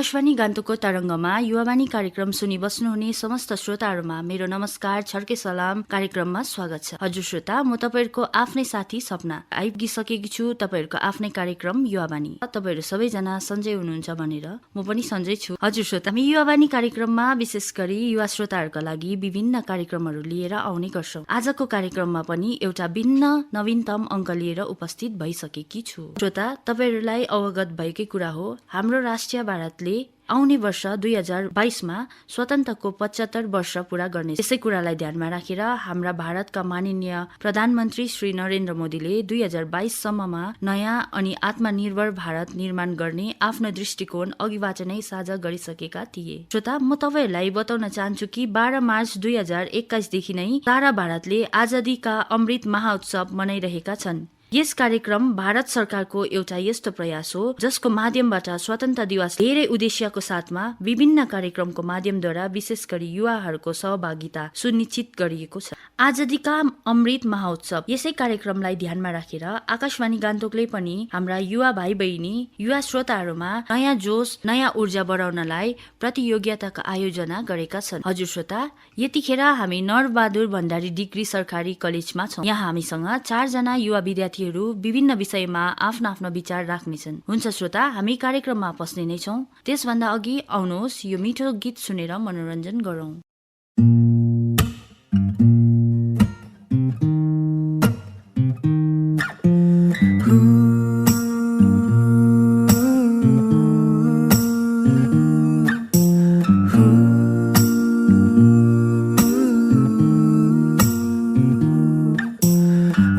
आकाशवाणी गान्तोकको तरङ्गमा युवावाणी कार्यक्रम सुनि बस्नुहुने समस्त श्रोताहरूमा मेरो नमस्कार, छड्के सलाम कार्यक्रममा स्वागत छ। हजुर श्रोता, म तपाईँहरूको आफ्नै साथी सपना आइपुगिसकेकी छु तपाईँहरूको आफ्नै कार्यक्रम युवावाणी। तपाईँहरू सबैजना सन्जय हुनुहुन्छ भनेर म पनि सन्जय छु। हजुर श्रोता, हामी युवावाणी कार्यक्रममा विशेष गरी युवा श्रोताहरूका लागि विभिन्न कार्यक्रमहरू लिएर आउने गर्छौँ। आजको कार्यक्रममा पनि एउटा भिन्न नवीनतम अङ्क लिएर उपस्थित भइसकेकी छु। श्रोता, तपाईँहरूलाई अवगत भएकै कुरा हो, हाम्रो राष्ट्रिय भारतले आउने वर्ष 2022मा स्वतन्त्रको 75 वर्ष पूरा गर्ने। यसै कुरालाई ध्यानमा राखेर हाम्रा भारतका माननीय प्रधानमन्त्री श्री नरेन्द्र मोदीले 2022 सम्ममा नयाँ अनि आत्मनिर्भर भारत निर्माण गर्ने आफ्नो दृष्टिकोण अघिबाट नै साझा गरिसकेका थिए। श्रोता, म तपाईहरूलाई बताउन चाहन्छु कि 12 मार्च 2021 देखि नै सारा भारतले आजादीका अमृत महाउत्सव मनाइरहेका छन्। यस कार्यक्रम भारत सरकारको एउटा यस्तो प्रयास हो जसको माध्यमबाट स्वतन्त्र दिवस धेरै उद्देश्यको साथमा विभिन्न कार्यक्रमको माध्यमद्वारा विशेष गरी युवाहरूको सहभागिता सुनिश्चित गरिएको छ। आजादीका अमृत महोत्सव यसै कार्यक्रमलाई ध्यानमा राखेर आकाशवाणी गान्तोकले पनि हाम्रा युवा भाइ बहिनी युवा श्रोताहरूमा नयाँ जोश नयाँ ऊर्जा बढाउनलाई प्रतियोगिताको आयोजना गरेका छन्। हजुर श्रोता, यतिखेर हामी नरबहादुर भण्डारी डिग्री सरकारी कलेजमा छौँ। यहाँ हामीसँग 4 जना युवा विद्यार्थी विभिन्न विषयमा आफ्ना आफ्ना विचार राख्नेछन्। हुन्छ श्रोता, हामी कार्यक्रममा पस्ने नै छौँ। त्यसभन्दा अघि आउनुहोस् यो मिठो गीत सुनेर मनोरञ्जन गरौँ।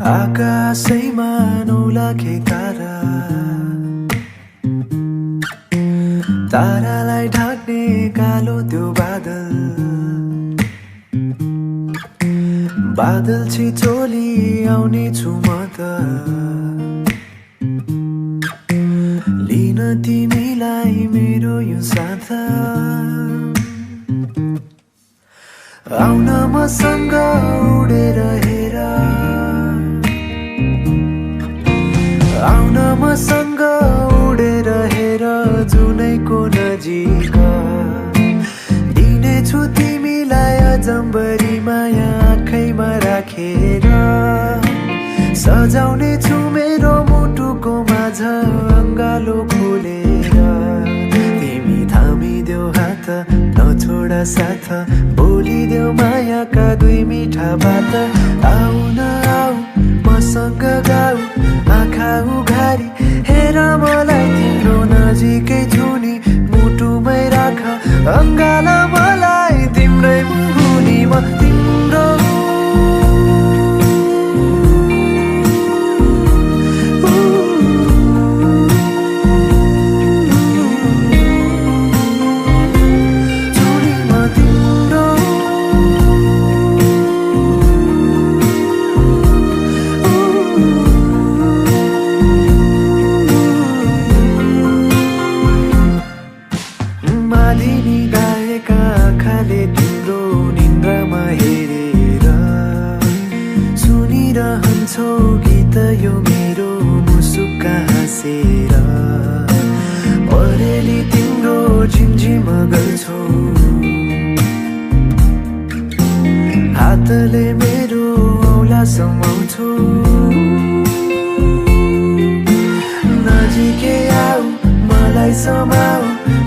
आकाशैमा 9 लाख तारा, तारालाई ढाक्ने कालो त्यो बादल, बादल छिचोली आउने छु म त लिन तिमीलाई मेरो यो साथ। आउन मसँग उडेर हेर, आउन मसँग उडेर हेर जुनैको नजिक, दिनेछु तिमीलाई अजम्बरी माया आँखैमा राखेर, सजाउने छु मेरो मुटुको माझ अङ्गालो खोलेर, तिमी थामिदेऊ हात नछोड साथ, बोलिदेऊ मायाका 2 मिठा बात। आउन आऊ मसँग गाऊ आँखा उघारी हेर मलाई तिम्रो नजिकै छु नि, मुटुमै राख अङ्गाला मलाई तिम्रै मुनि म तिम्रो। गीत यो मेरो मुसुक्का हाँसेर, परेली तिम्रो झिमझिम गर्छौ, हातले मेरो औला समाउँछौ, नजिकै आऊ मलाई समाऊ,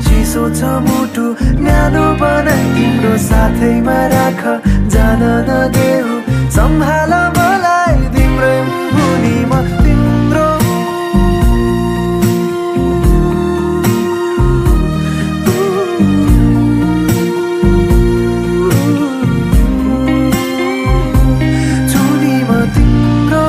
चिसो छ मुटु न्यानो बनाई तिम्रो साथैमा राख, जान नदेऊ सम्हाल मलाई तिम्रै मुनि म तिम्रो। चुनी म तिम्रो।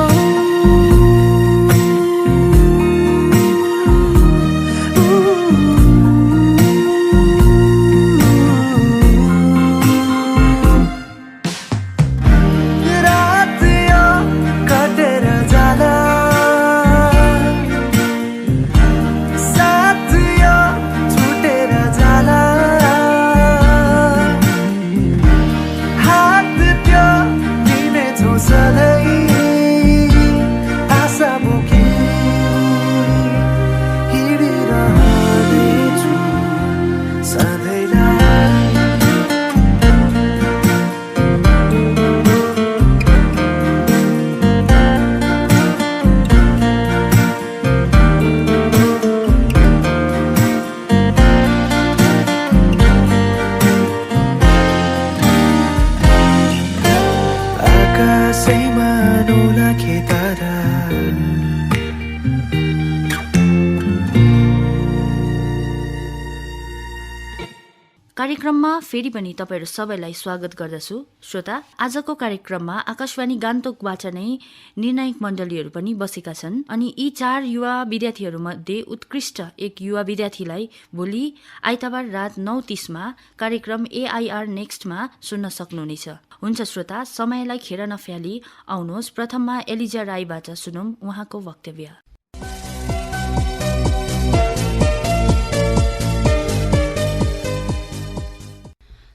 कार्यक्रममा फेरि पनि तपाईहरु सबैलाई स्वागत गर्दछु। श्रोता, आजको कार्यक्रममा आकाशवाणी गान्तोकबाट नै निर्णायक मण्डलीहरू पनि बसेका छन् अनि यी 4 युवा विद्यार्थीहरूमध्ये उत्कृष्ट एक युवा विद्यार्थीलाई भोलि आइतबार रात 9:30 मा कार्यक्रम AIR नेक्स्टमा सुन्न सक्नुहुनेछ। हुन्छ श्रोता, समयलाई खेर नफ्याली आउनुहोस् प्रथममा एलिजा राईबाट सुनौं उहाँको वक्तव्य।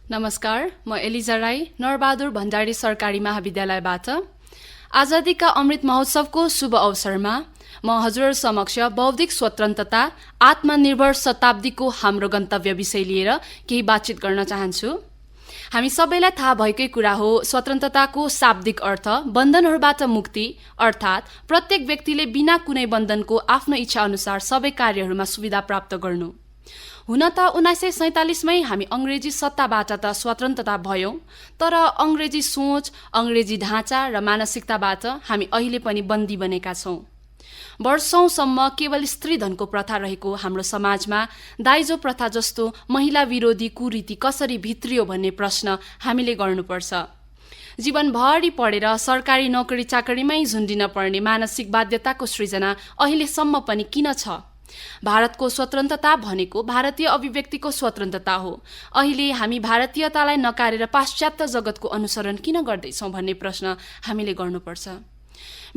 नमस्कार, म एलिजा राई नरबहादुर भण्डारी सरकारी महाविद्यालयबाट। आजादीका अमृत महोत्सवको शुभ अवसरमा म हजुर समक्ष बौद्धिक स्वतन्त्रता आत्मनिर्भर शताब्दीको हाम्रो गन्तव्य विषय लिएर केही बातचित गर्न चाहन्छु। हामी सबैलाई थाहा भएकै कुरा हो, स्वतन्त्रताको शाब्दिक अर्थ बन्धनहरूबाट मुक्ति, अर्थात् प्रत्येक व्यक्तिले बिना कुनै बन्धनको आफ्नो इच्छा अनुसार सबै कार्यहरूमा सुविधा प्राप्त गर्नु। हुन त 1947 मै हामी अंग्रेजी सत्ताबाट त स्वतन्त्रता भयौं, तर अंग्रेजी सोच, अंग्रेजी ढाँचा र मानसिकताबाट हामी अहिले पनि बन्दी बनेका छौं। वर्षौंसम्म केवल स्त्रीधनको प्रथा रहेको हाम्रो समाजमा दाइजो प्रथा जस्तो महिला विरोधी कुरीति कसरी भित्रियो भन्ने प्रश्न हामीले गर्नुपर्छ। जीवनभरि पढेर सरकारी नोकरी चाकरीमै झुन्डिन पर्ने मानसिक बाध्यताको सृजना अहिलेसम्म पनि किन छ? भारतको स्वतन्त्रता भनेको भारतीय अभिव्यक्तिको स्वतन्त्रता हो। अहिले हामी भारतीयतालाई नकारेर पाश्चात्य जगतको अनुसरण किन गर्दैछौं भन्ने प्रश्न हामीले गर्नुपर्छ।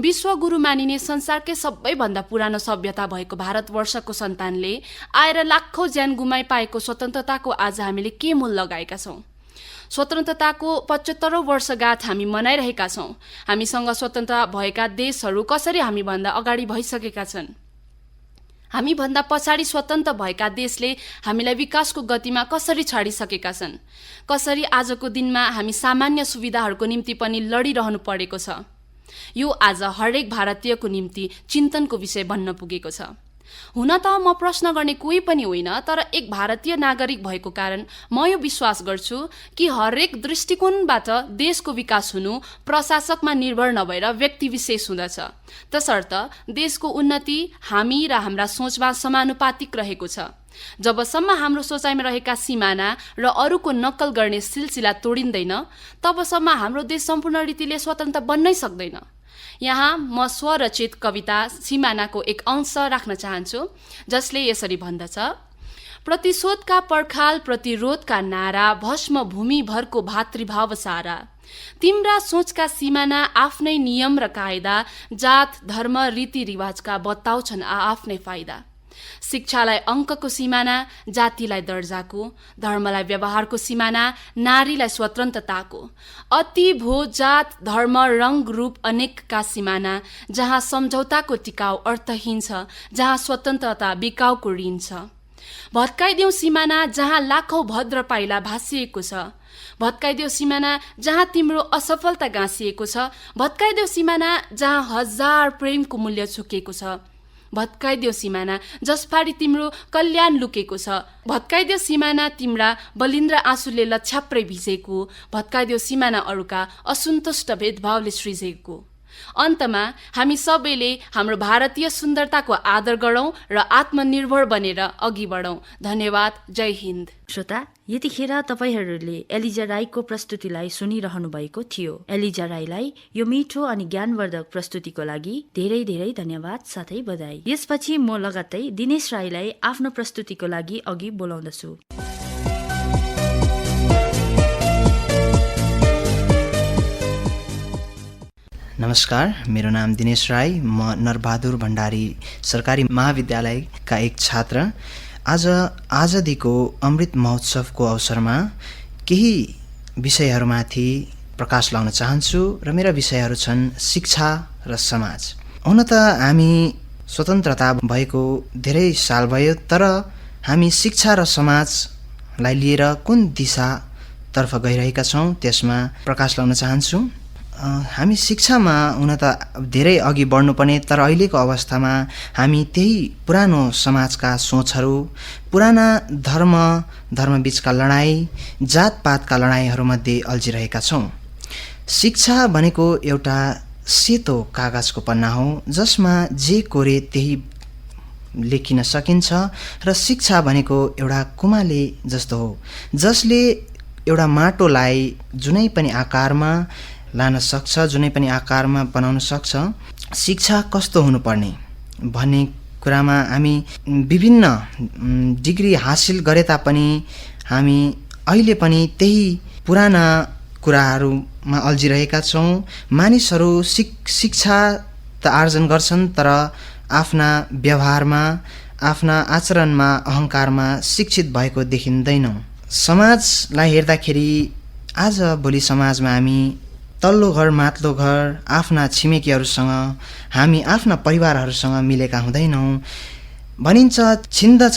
विश्वगुरु मानिने संसारकै सबैभन्दा पुरानो सभ्यता भएको भारतवर्षको सन्तानले आएर लाखौं ज्यान गुमाइ पाएको स्वतन्त्रताको आज हामीले के मूल लगाएका छौं? स्वतन्त्रताको 75औं वर्षगाँठ हामी मनाइरहेका छौं। हामीसँग स्वतन्त्र भएका देशहरू कसरी हामीभन्दा अगाडि भइसकेका छन्? हामीभन्दा पछाडि स्वतन्त्र भएका देशले हामीलाई विकासको गतिमा कसरी छाडिसकेका छन्? कसरी आजको दिनमा हामी सामान्य सुविधाहरूको निम्ति पनि लडिरहनु परेको छ? यो आज हरेक भारतीयको निम्ति चिन्तनको विषय बन्न पुगेको छ। हुन त म प्रश्न गर्ने कोही पनि होइन, तर एक भारतीय नागरिक भएको कारण म यो विश्वास गर्छु कि हरेक दृष्टिकोणबाट देशको विकास हुनु प्रशासकमा निर्भर नभएर व्यक्ति विशेष हुँदछ। तसर्थ देशको उन्नति हामी र हाम्रा सोचमा समानुपातिक रहेको छ। जबसम्म हाम्रो सोचाइमा रहेका सिमाना र अरूको नक्कल गर्ने सिलसिला तोडिँदैन, तबसम्म हाम्रो देश सम्पूर्ण रीतिले स्वतन्त्र बन्नै सक्दैन। यहाँ म स्वरचित कविता सिमानाको एक अंश राख्न चाहन्छु, जसले यसरी भन्दछ: प्रतिशोधका पर्खाल प्रतिरोधका नारा भस्म भूमिभरको भातृभाव सारा, तिम्रा सोचका सिमाना आफ्नै नियम र कायदा, जात धर्म रीतिरिवाजका बताउँछन् आफ्नै फाइदा। शिक्षालाई अङ्कको सिमाना जातिलाई दर्जाको, धर्मलाई व्यवहारको सिमाना नारीलाई स्वतन्त्रताको, अति भो जात धर्म रंग रूप अनेकका सिमाना, जहाँ सम्झौताको टिकाउ अर्थहीन छ, जहाँ स्वतन्त्रता बिकाउको ऋण छ। भत्काइदेऊ सिमाना जहाँ लाखौं भद्र पाइला भाँसिएको छ, भत्काइदेऊ सिमाना जहाँ तिम्रो असफलता गाँसिएको छ, भत्काइदेऊ सिमाना जहाँ हजार प्रेमको मूल्य चुकेको छ, भत्काइदेऊ सिमाना जसपारी तिम्रो कल्याण लुकेको छ, भत्काइदेऊ सिमाना तिम्रा बलिन्द्र आँसुले लछ्याप्रै भिजेको, भत्काइदेऊ सिमाना अरूका असन्तुष्ट भेदभावले सृजेको। अन्तमा हामी सबैले हाम्रो भारतीय सुन्दरताको आदर गरौं र आत्मनिर्भर बनेर अघि बढौं। धन्यवाद। जय हिन्द। श्रोता, यतिखेर तपाईहरूले एलिजा राईको प्रस्तुतिलाई सुनिरहनु भएको थियो। एलिजा राईलाई यो मिठो अनि ज्ञानवर्धक प्रस्तुतिको लागि धेरै धेरै धन्यवाद साथै बधाई। यसपछि म लगत्तै दिनेश राईलाई आफ्नो प्रस्तुतिको लागि अघि बोलाउँदछु। नमस्कार, मेरो नाम दिनेश राई, म नरबहादुर भण्डारी सरकारी महाविद्यालयका एक छात्र। आज आजादीको अमृत महोत्सवको अवसरमा केही विषयहरूमाथि प्रकाश लगाउन चाहन्छु र मेरा विषयहरू छन् शिक्षा र समाज। हुन त हामी स्वतन्त्रता भएको धेरै साल भयो, तर हामी शिक्षा र समाजलाई लिएर कुन दिशातर्फ गइरहेका छौँ त्यसमा प्रकाश लगाउन चाहन्छु। हामी शिक्षामा हुन त धेरै अघि बढ्नुपर्ने, तर अहिलेको अवस्थामा हामी त्यही पुरानो समाजका सोचहरू, पुराना धर्मबीचका लडाईँ, जातपातका लडाईँहरूमध्ये अल्झिरहेका छौँ। शिक्षा भनेको एउटा सेतो कागजको पन्ना हो, जसमा जे कोरे त्यही लेखिन सकिन्छ र शिक्षा भनेको एउटा कुमाले जस्तो हो जसले एउटा माटोलाई जुनै पनि आकारमा लान सक्छ, जुनै पनि आकारमा बनाउन सक्छ। शिक्षा कस्तो हुनुपर्ने भन्ने कुरामा हामी विभिन्न डिग्री हासिल गरे तापनि हामी अहिले पनि त्यही पुराना कुराहरूमा अल्झिरहेका छौँ। मानिसहरू शिक्षा त आर्जन गर्छन् तर आफ्ना व्यवहारमा, आफ्ना आचरणमा, अहङ्कारमा शिक्षित भएको देखिँदैनौँ। समाजलाई हेर्दाखेरि आजभोलि समाजमा हामी तल्लो घर माथिल्लो घर आफ्ना छिमेकीहरूसँग, हामी आफ्ना परिवारहरूसँग मिलेका हुँदैनौँ। भनिन्छ छिन्दछ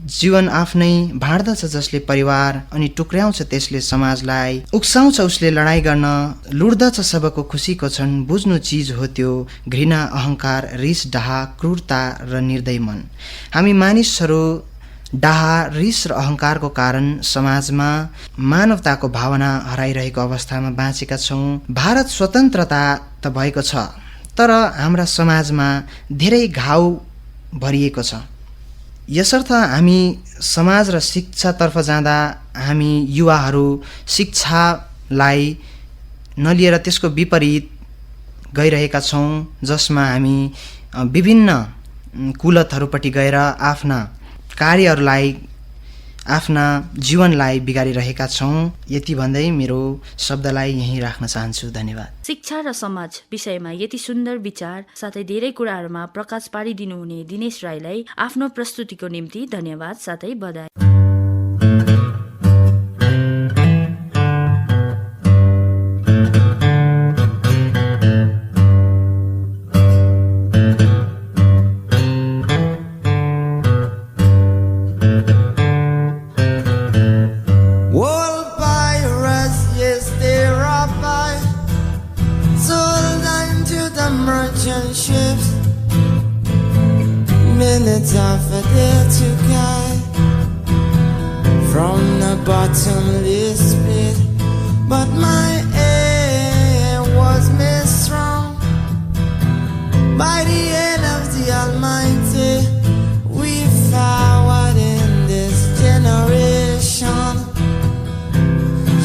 जीवन आफ्नै, भाँड्दछ जसले परिवार, अनि टुक्र्याउँछ त्यसले समाजलाई, उक्साउँछ उसले लडाइँ गर्न, लुट्दछ सबको खुसीको क्षण, बुझ्नु चिज हो त्यो घृणा, अहङ्कार, रिस, डाहा, क्रूरता र निर्दय मन। हामी मानिसहरू डाहा, रिस र अहङ्कारको कारण समाजमा मानवताको भावना हराइरहेको अवस्थामा बाँचेका छौँ। भारत स्वतन्त्रता त भएको छ तर हाम्रा समाजमा धेरै घाउ भरिएको छ। यसर्थ हामी समाज र शिक्षातर्फ जाँदा हामी युवाहरू शिक्षालाई नलिएर त्यसको विपरीत गइरहेका छौँ, जसमा हामी विभिन्न कुलतहरूपट्टि गएर आफ्ना कार्यहरूलाई, आफ्ना जीवनलाई बिगारिरहेका छौँ। यति भन्दै मेरो शब्दलाई यहीँ राख्न चाहन्छु। धन्यवाद। शिक्षा र समाज विषयमा यति सुन्दर विचार साथै धेरै कुराहरूमा प्रकाश पारिदिनुहुने दिनेश राईलाई आफ्नो प्रस्तुतिको निम्ति धन्यवाद साथै बधाई। Minutes of a day to guide from the bottomless pit, but my aim was made strong by the hand of the Almighty. We forward in this generation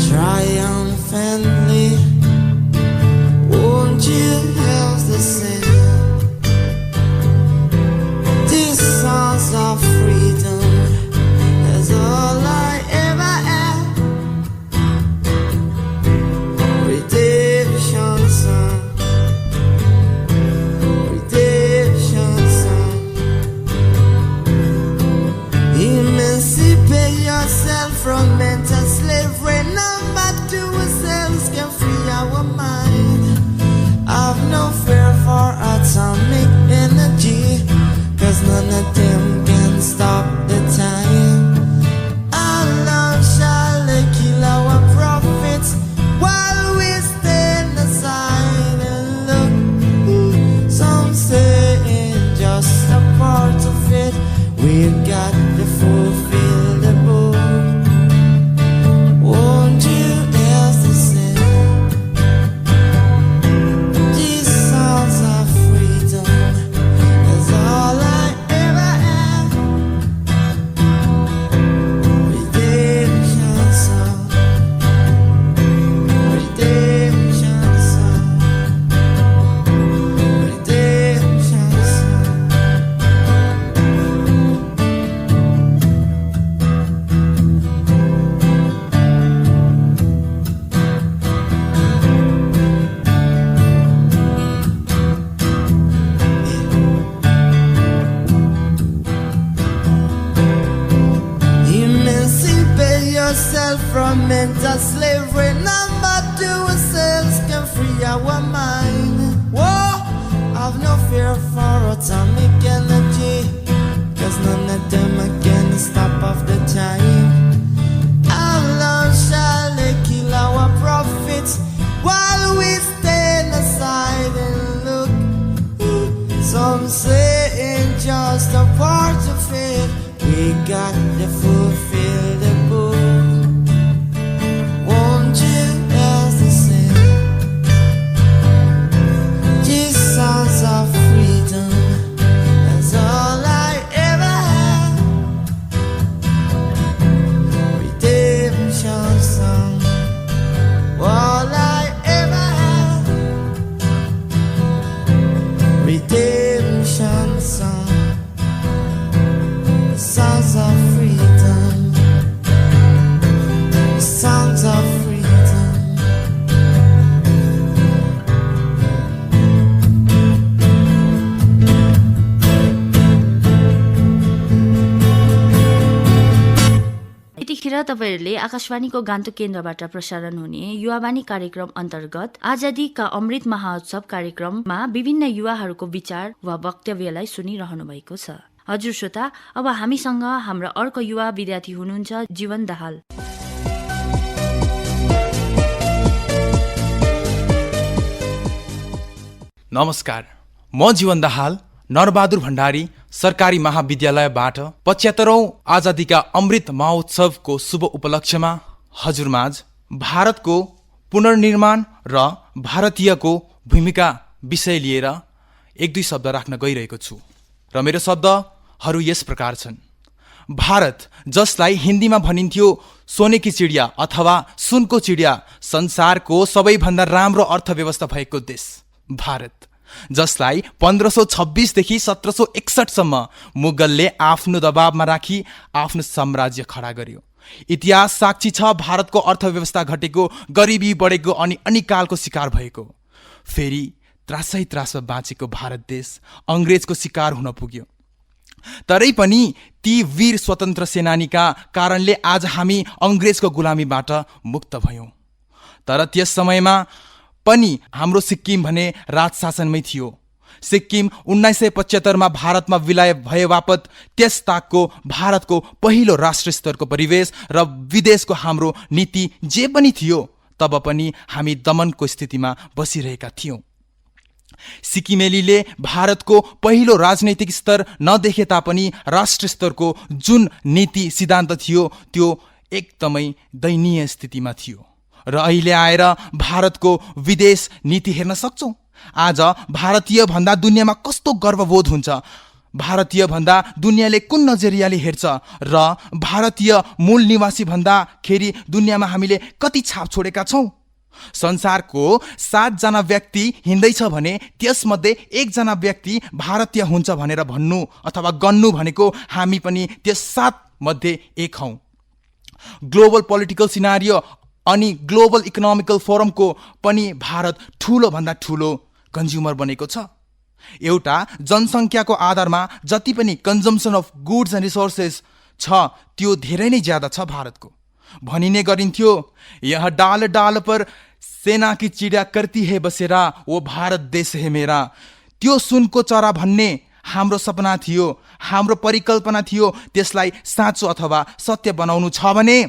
triumphantly. Won't you help the sin? Of freedom is all I ever had. Redemption song, redemption song. Emancipate yourself from mental slavery. Number two ourselves can free our mind. I've no fear for atomic energy, 'cause none of them can stop the time. Our love shall kill our prophets while we stand aside and look. Some say it's just a part of it. We've got to fulfill the book. Won't you else to say these songs of freedom is all I ever had. Redemption song, redemption song, redemption song. Emancipate yourself from mental slavery. Number two ourselves can free our mind. Whoa, I've no fear for atomic energy, 'cause none of them can stop off the time. Our love shall kill our prophets while we stand aside and look. Some say it's just a part of it. We got to fulfill the book. Won't you else the same? These songs of freedom is all I यतिखेर तपाईहरूले आकाशवाणीको गान्तोक केन्द्रबाट प्रसारण हुने युवावाणी कार्यक्रम अन्तर्गत आजादीका अमृत महोत्सव कार्यक्रममा विभिन्न युवाहरूको विचार वा वक्तव्यलाई सुनिरहनु भएको छ। हजुर श्रोता, अब हामीसँग हाम्रा अर्को युवा विद्यार्थी हुनुहुन्छ जीवन दाहाल। नमस्कार, म जीवन दाहाल नरबहादुर भण्डारी सरकारी महाविद्यालयबाट 75औं आजादीका अमृत महोत्सवको शुभ उपलक्ष्यमा हजुरमाझ भारतको पुनर्निर्माण र भारतीयको भूमिका विषय लिएर एक दुई शब्द राख्न गइरहेको छु र मेरो शब्दहरू यस प्रकार छन्। भारत, जसलाई हिन्दीमा भनिन्थ्यो सोनेकी चिडिया अथवा सुनको चिडिया, संसारको सबैभन्दा राम्रो अर्थव्यवस्था भएको देश भारत, जसलाई 1526 देखि 1761 सम्म मुगलले आफ्नो दबावमा राखी आफ्नो साम्राज्य खडा गर्यो। इतिहास साक्षी छ भारतको अर्थव्यवस्था घटेको, गरिबी बढेको अनि अनिकालको शिकार भएको। फेरि त्रासमा बाँचेको भारत देश अङ्ग्रेजको शिकार हुन पुग्यो। तरै पनि ती वीर स्वतन्त्र सेनानीका कारणले आज हामी अङ्ग्रेजको गुलामीबाट मुक्त भयौं। तर त्यस समयमा पनि हाम्रो सिक्किम भने राज शासनमै थियो। सिक्किम 1975 भारतमा विलय भए बापत त्यस ताकको भारतको पहिलो राष्ट्र स्तरको परिवेश र विदेशको हाम्रो नीति जे पनि थियो, तब पनि हामी दमनको स्थितिमा बसिरहेका थियौं। सिक्किमेलीले भारतको पहिलो राजनैतिक स्तर नदेखे तापनि राष्ट्र स्तरको जुन नीति सिद्धान्त थियो त्यो एकदमै दयनीय स्थितिमा थियो। र अहिले आएर भारतको विदेश नीति हेर्न सक्छौं। आज भारतीय भन्दा दुनियाँमा कस्तो गर्वबोध हुन्छ, भारतीय भन्दा दुनियाँले कुन नजरियाले हेर्छ र भारतीय मूल निवासी भन्दाखेरि दुनियाँमा हामीले कति छाप छोडेका छौं। संसारको 7 जना व्यक्ति हिँड्दैछ भने त्यसमध्ये 1 जना व्यक्ति भारतीय हुन्छ भनेर भन्नु अथवा गन्नु भनेको हामी पनि त्यस 7 मध्ये 1 हौं। ग्लोबल पोलिटिकल सिनारियो अनि ग्लोबल इकोनोमिकल फोरमको पनि भारत ठूलो भन्दा ठूलो कन्ज्युमर बनेको छ। एउटा जनसङ्ख्याको आधारमा जति पनि consumption of goods and resources छ त्यो धेरै नै ज्यादा छ भारतको। भनिने गरिन्थ्यो, यह डाल डाल पर सेना की चिडिया करती है बसेरा, वो भारत देश है मेरा। त्यो सुनको चरा भन्ने हाम्रो सपना थियो, हाम्रो परिकल्पना थियो। त्यसलाई साँचो अथवा सत्य बनाउनु छ भने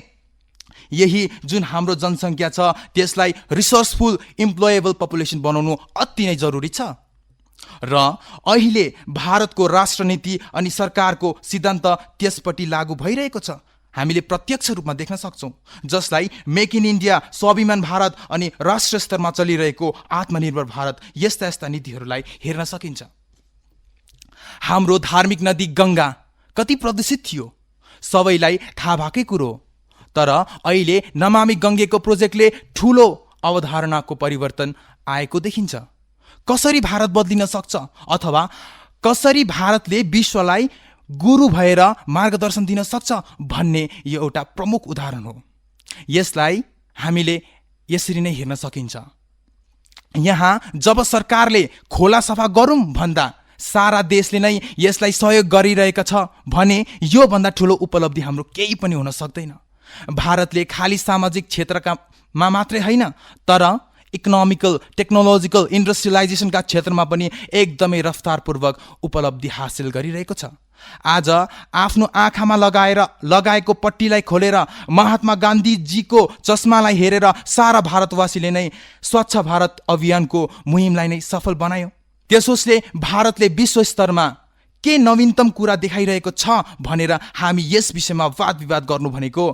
यही जुन हाम्रो जनसङ्ख्या छ त्यसलाई रिसोर्सफुल इम्प्लोएबल पपुलेसन बनाउनु अति नै जरुरी छ। र अहिले भारतको राष्ट्रनीति अनि सरकारको सिद्धान्त त्यसपट्टि लागू भइरहेको छ। हामीले प्रत्यक्ष रूपमा देख्न सक्छौं, जसलाई मेक इन इन्डिया, स्वाभिमान भारत अनि राष्ट्र स्तरमा चलिरहेको आत्मनिर्भर भारत, यस्ता यस्ता नीतिहरूलाई हेर्न सकिन्छ। हाम्रो धार्मिक नदी गङ्गा कति प्रदूषित थियो सबैलाई थाहा भएकै कुरो। तर अहिले नमामि गङ्गेको प्रोजेक्टले ठूलो अवधारणाको परिवर्तन आएको देखिन्छ। कसरी भारत बदलिन सक्छ अथवा कसरी भारतले विश्वलाई गुरु भएर मार्गदर्शन दिन सक्छ भन्ने यो एउटा प्रमुख उदाहरण हो। यसलाई हामीले यसरी नै हेर्न सकिन्छ। यहाँ जब सरकारले खोला सफा गरौँ भन्दा सारा देशले नै यसलाई सहयोग गरिरहेका छ भने यो भन्दा ठूलो उपलब्धि हाम्रो केही पनि हुन सक्दैन। भारतले खाली सामाजिक क्षेत्रमा मात्रै होइन तर इकोनोमिकल, टेक्नोलोजिकल, इन्डस्ट्रियलाइजेसनका क्षेत्रमा पनि एकदमै रफ्तारपूर्वक उपलब्धि हासिल गरिरहेको छ। आज आफ्नो आँखामा लगाएको पट्टीलाई खोलेर महात्मा गान्धीजीको चस्मालाई हेरेर सारा भारतवासीले नै स्वच्छ भारत अभियानको मुहिमलाई नै सफल बनायो। त्यसोस्ले भारतले विश्व स्तरमा के नवीनतम कुरा देखाइरहेको छ भनेर हामी यस विषयमा वाद विवाद गर्नु भनेको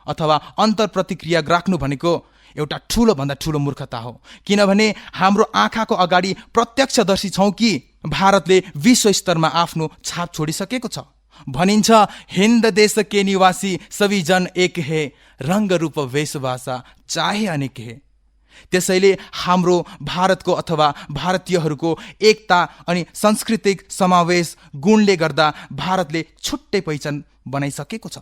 अथवा अन्तर प्रतिक्रिया राख्नु भनेको एउटा ठूलो भन्दा ठूलो मूर्खता हो। किनभने हाम्रो आँखाको अगाडि प्रत्यक्षदर्शी छौं कि भारतले विश्व स्तरमा आफ्नो छाप छोडिसकेको छ। भनिन्छ, हिन्द देश के निवासी सबै जन एक है, रंग रूप वेशभाषा चाहे अनेक है। त्यसैले हाम्रो भारतको अथवा भारतीयहरूको एकता अनि सांस्कृतिक समावेश गुणले गर्दा भारतले छुट्टै पहिचान बनाइसकेको छ।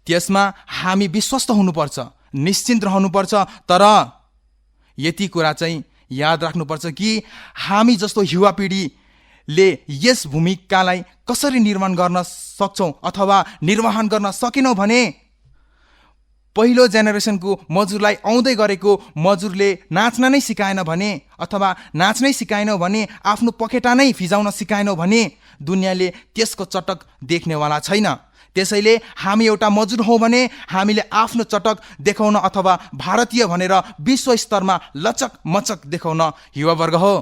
त्यसमा हामी विश्वस्त हुनुपर्छ, निश्चिन्त रहनुपर्छ। तर यति कुरा चाहिँ याद राख्नुपर्छ कि हामी जस्तो युवा पिँढीले यस भूमिकालाई कसरी निर्माण गर्न सक्छौं अथवा निर्वहन गर्न सकेनौं भने पहिलो जेनेरेसनको मजुरलाई आउँदै गरेको मजुरले नाच्न नै सिकाएन भने अथवा नाच्नै सिकाएनौ भने आफ्नो पखेटा नै फिजाउन सिकाएनौ भने दुनियाँले त्यसको चटक देख्नेवाला छैन। त्यसैले हामी एउटा मजुर हौँ भने हामीले आफ्नो चटक देखाउन अथवा भारतीय भनेर विश्व स्तरमा लचक मचक देखाउन युवावर्ग हो।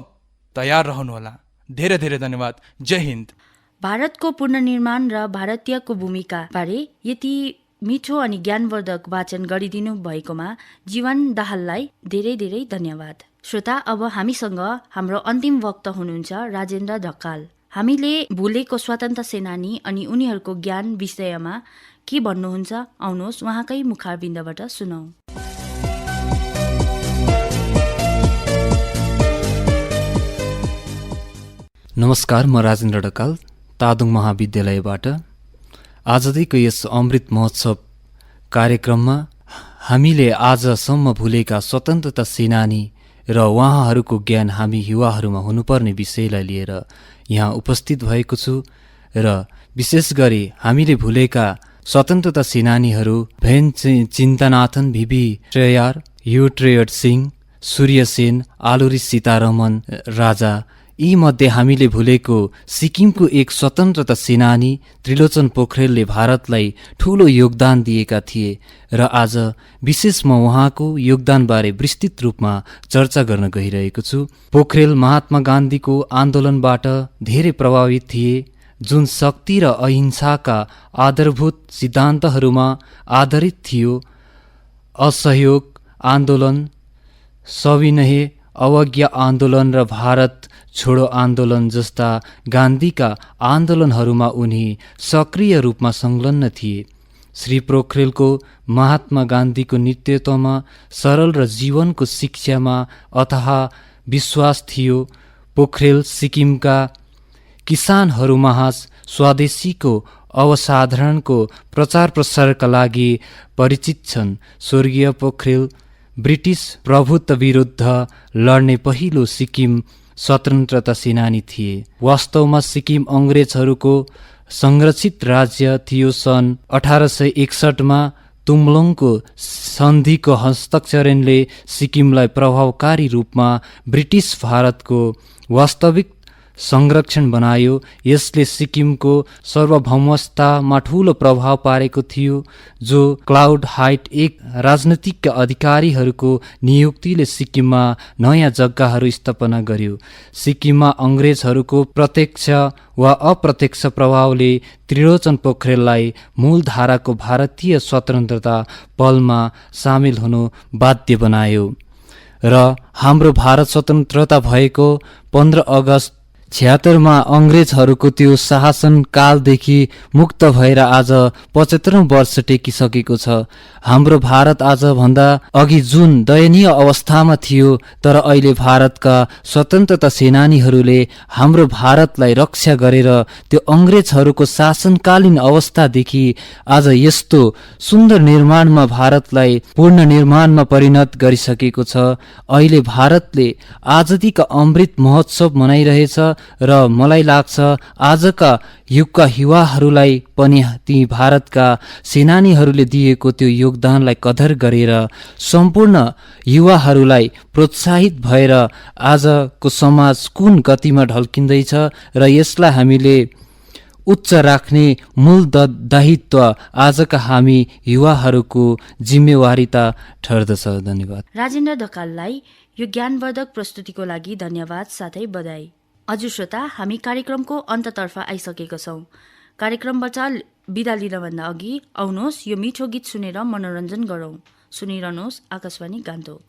तयार रहनुहोला। धेरै धेरै धन्यवाद। जय हिन्द। भारतको पुनर्निर्माण र भारतीयको भूमिका बारे यति मिठो अनि ज्ञानवर्धक वाचन गरिदिनु भएकोमा जीवन दाहाललाई धेरै धेरै धन्यवाद। श्रोता, अब हामीसँग हाम्रो अन्तिम वक्ता हुनुहुन्छ राजेन्द्र ढकाल। हामीले भुलेको स्वतन्त्र सेनानी अनि उनीहरूको ज्ञान विषयमा के भन्नुहुन्छ, आउनुहोस् उहाँकै मुखारबिन्दबाट सुनौ। नमस्कार, म राजेन्द्र ढकाल, तादोङ महाविद्यालयबाट। आजदेखिको यस अमृत महोत्सव कार्यक्रममा हामीले आजसम्म भुलेका स्वतन्त्रता सेनानी र उहाँहरूको ज्ञान हामी युवाहरूमा हुनुपर्ने विषयलाई लिएर यहाँ उपस्थित भएको छु। र विशेष गरी हामीले भुलेका स्वतन्त्रता सेनानीहरू भेन चिन्तनाथन, भिबी श्रेयार, यु ट्रेयड सिंह, सूर्य सेन, आलुरी सीतारमन राजा, यी मध्ये हामीले भुलेको सिक्किमको एक स्वतन्त्रता सेनानी त्रिलोचन पोखरेलले भारतलाई ठूलो योगदान दिएका थिए र आज विशेष म उहाँको योगदानबारे विस्तृत रूपमा चर्चा गर्न गइरहेको छु। पोखरेल महात्मा गान्धीको आन्दोलनबाट धेरै प्रभावित थिए, जुन शक्ति र अहिंसाका आधारभूत सिद्धान्तहरूमा आधारित थियो। असहयोग आन्दोलन, सविनय अवज्ञा आन्दोलन र भारत छोडो आन्दोलन जस्ता गान्धीका आन्दोलनहरूमा उनी सक्रिय रूपमा संलग्न थिए। श्री पोखरेलको महात्मा गान्धीको नेतृत्वमा सरल र जीवनको शिक्षामा अथाह विश्वास थियो। पोखरेल सिक्किमका किसानहरूमाझ स्वदेशीको अवसाधरणको प्रचार प्रसारका लागि परिचित छन्। स्वर्गीय पोखरेल ब्रिटिस प्रभुत्व विरुद्ध लड्ने पहिलो सिक्किम स्वतन्त्रता सेनानी थिए। वास्तवमा सिक्किम अङ्ग्रेजहरूको संरक्षित राज्य थियो। सन् 1861मा तुमलङको सन्धिको हस्ताक्षरले सिक्किमलाई प्रभावकारी रूपमा ब्रिटिस भारतको वास्तविक संरक्षण बनायो। यसले सिक्किमको सार्वभौमतामा ठूलो प्रभाव पारेको थियो, जो क्लाउड हाइट एक राजनैतिक अधिकारीहरूको नियुक्तिले सिक्किममा नयाँ जग्गाहरू स्थापना गर्यो। सिक्किममा अङ्ग्रेजहरूको प्रत्यक्ष वा अप्रत्यक्ष प्रभावले त्रिलोचन पोखरेललाई मूलधाराको भारतीय स्वतन्त्रता पलमा सामेल हुनु बाध्य बनायो र हाम्रो भारत स्वतन्त्रता भएको 15 अगस्त 76मा अङ्ग्रेजहरूको त्यो शासनकालदेखि मुक्त भएर आज 75औं वर्ष टेकिसकेको छ। हाम्रो भारत आजभन्दा अघि जुन दयनीय अवस्थामा थियो, तर अहिले भारतका स्वतन्त्रता सेनानीहरूले हाम्रो भारतलाई रक्षा गरेर त्यो अङ्ग्रेजहरूको शासनकालीन अवस्थादेखि आज यस्तो सुन्दर निर्माणमा भारतलाई पूर्ण निर्माणमा परिणत गरिसकेको छ। अहिले भारतले आजादीका अमृत महोत्सव मनाइरहेछ र मलाई लाग्छ आजका युगका युवाहरूलाई पनि ती भारतका सेनानीहरूले दिएको त्यो योगदानलाई कदर गरेर सम्पूर्ण युवाहरूलाई प्रोत्साहित भएर आजको समाज कुन गतिमा ढल्किँदैछ र यसलाई हामीले उच्च राख्ने मूल दायित्व आजका हामी युवाहरूको जिम्मेवारीता ठर्दछ। धन्यवाद। राजेन्द्र ढकाललाई यो ज्ञानवर्धक प्रस्तुतिको लागि धन्यवाद साथै बधाई। हजुर श्रोता, हामी कार्यक्रमको अन्ततर्फ आइसकेका छौँ। कार्यक्रमबाट बिदा लिनभन्दा अघि आउनुहोस् यो मिठो गीत सुनेर मनोरञ्जन गरौँ। सुनिरहनुहोस् आकाशवाणी गान्तोक।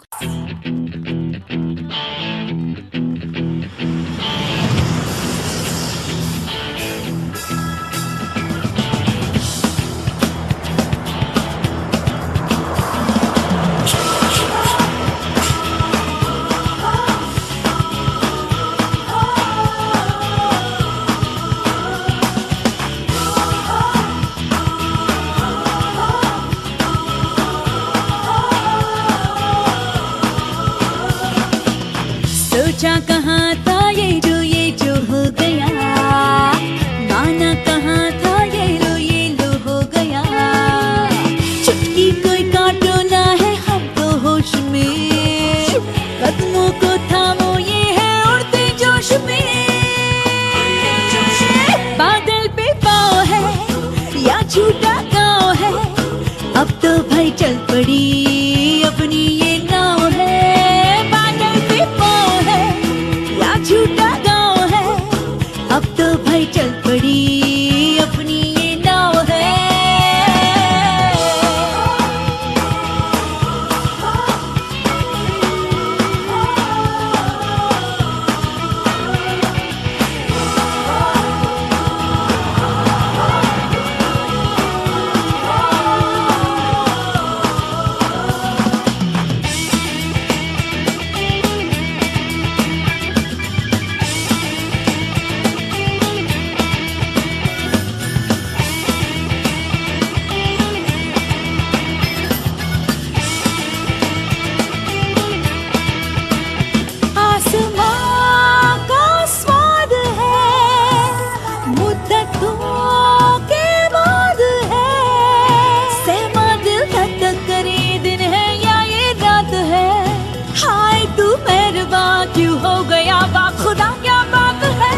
झूठा गाँव है, अब तो भाई चल पड़ी अपनी ये नाव है। बादल पे पाँव है या झूठा गाँव है, अब तो भाई चल पड़ी अपनी ये नाव है। क्यों हो गया बाप, खुदा क्या बात है।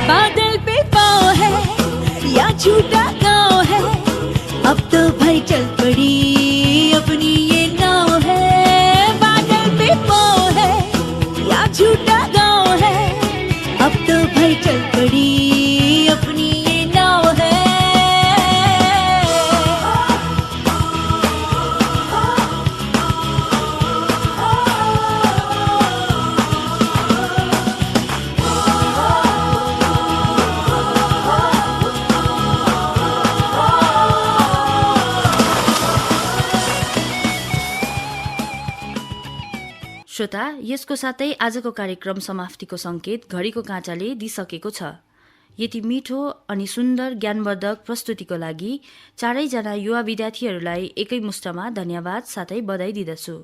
बादल पे पाँव है या झूठा गाँव है, अब तो भाई चल पड़ी अपनी ये नाव है। बादल पे पाँव है या झूठा गाँव है, अब तो भाई चल पड़ी अपनी ये नाव है। श्रोता, यसको साथै आजको कार्यक्रम समाप्तिको सङ्केत घडीको काँटाले दिइसकेको छ। यति मिठो अनि सुन्दर ज्ञानवर्धक प्रस्तुतिको लागि चारैजना युवा विद्यार्थीहरूलाई एकै मुष्टमा धन्यवाद साथै बधाई दिँदछु।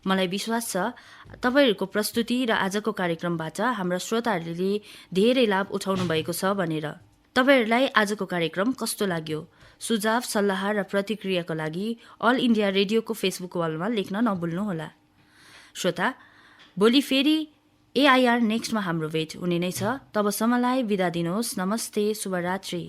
मलाई विश्वास छ तपाईहरूको प्रस्तुति र आजको कार्यक्रमबाट हाम्रा श्रोताहरूले धेरै लाभ उठाउनु भएको छ भनेर। तपाईहरूलाई आजको कार्यक्रम कस्तो लाग्यो? सुझाव, सल्लाह र प्रतिक्रियाको लागि अल इन्डिया रेडियोको फेसबुक वालमा लेख्न नभुल्नुहोला। श्रोता, भोलि फेरि AIR नेक्स्टमा हाम्रो भेट हुने नै छ। तबसम्मलाई बिदा दिनुहोस्। नमस्ते, शुभरात्रि।